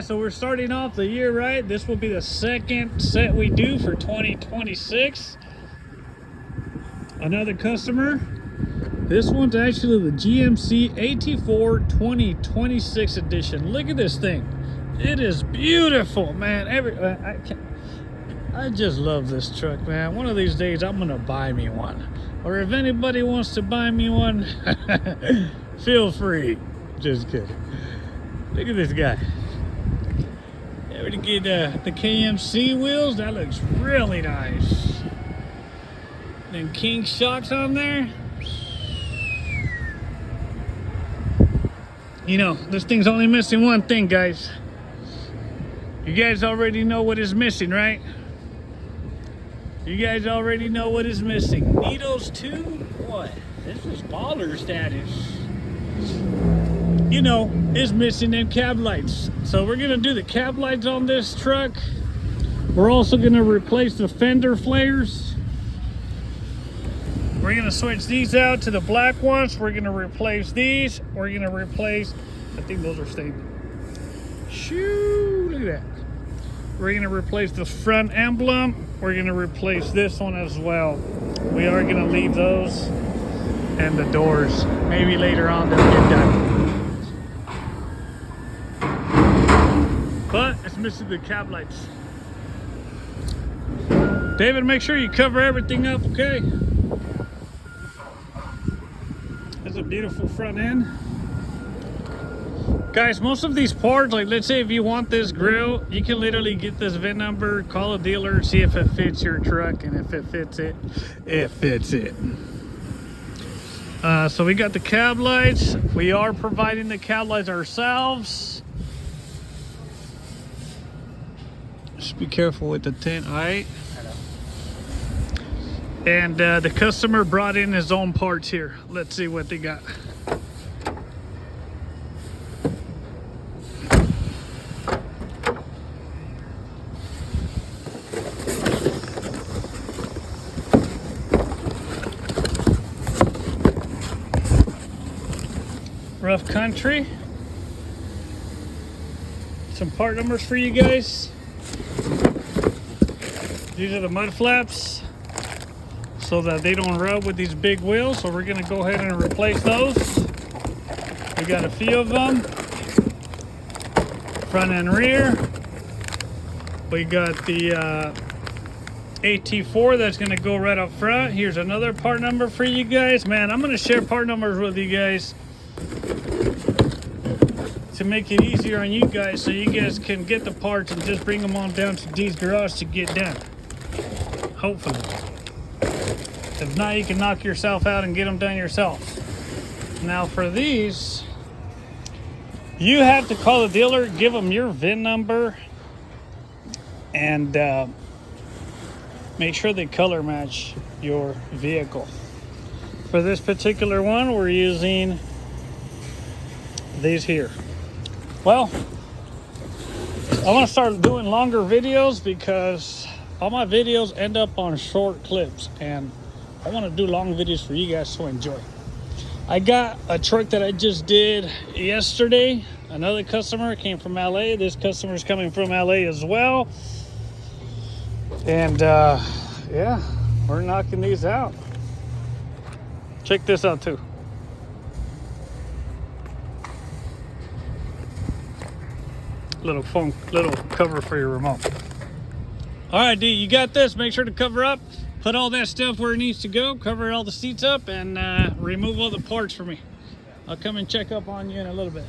So we're starting off the year right. This will be the second set we do for 2026. Another customer. This one's actually the GMC AT4 2026 edition. Look at this thing. It is beautiful, man. I just love this truck, man. One of these days I'm gonna buy me one. Or if anybody wants to buy me one, feel free. Just kidding. Look at this guy. To get the GMC wheels, that looks really nice. Then King shocks on there. You know, this thing's only missing one thing, guys. You guys already know what is missing, right? You guys already know what is missing. Needles too? What? This is baller status. You know, is missing them cab lights. So we're gonna do the cab lights on this truck. We're also gonna replace the fender flares. We're gonna switch these out to the black ones. We're gonna replace these. We're gonna replace, I think those are stable. Shoo, look at that. We're gonna replace the front emblem. We're gonna replace this one as well. We are gonna leave those and the doors. Maybe later on they'll get done. But it's missing the cab lights. David, make sure you cover everything up, okay? That's a beautiful front end. Guys, most of these parts, like let's say if you want this grill, you can literally get this VIN number, call a dealer, see if it fits your truck, and if it fits it, it fits it. So we got the cab lights. We are providing the cab lights ourselves. Just be careful with the tint, all right? And the customer brought in his own parts here. Let's see what they got. Rough country. Some part numbers for you guys. These are the mud flaps so that they don't rub with these big wheels. So we're gonna go ahead and replace those. We got a few of them. Front and rear. We got the AT4 that's gonna go right up front. Here's another part number for you guys. Man, I'm gonna share part numbers with you guys to make it easier on you guys so you guys can get the parts and just bring them on down to D's garage to get done. Hopefully. If not, you can knock yourself out and get them done yourself. Now for these, you have to call the dealer, give them your VIN number, and make sure they color match your vehicle. For this particular one, we're using these here. Well, I want to start doing longer videos because all my videos end up on short clips, and I want to do long videos for you guys to enjoy. I got a truck that I just did yesterday. Another customer came from LA. This customer is coming from LA as well. And yeah, we're knocking these out. Check this out too. Little cover for your remote. All right, D, you got this. Make sure to cover up, put all that stuff where it needs to go, cover all the seats up, and remove all the parts for me. I'll come and check up on you in a little bit.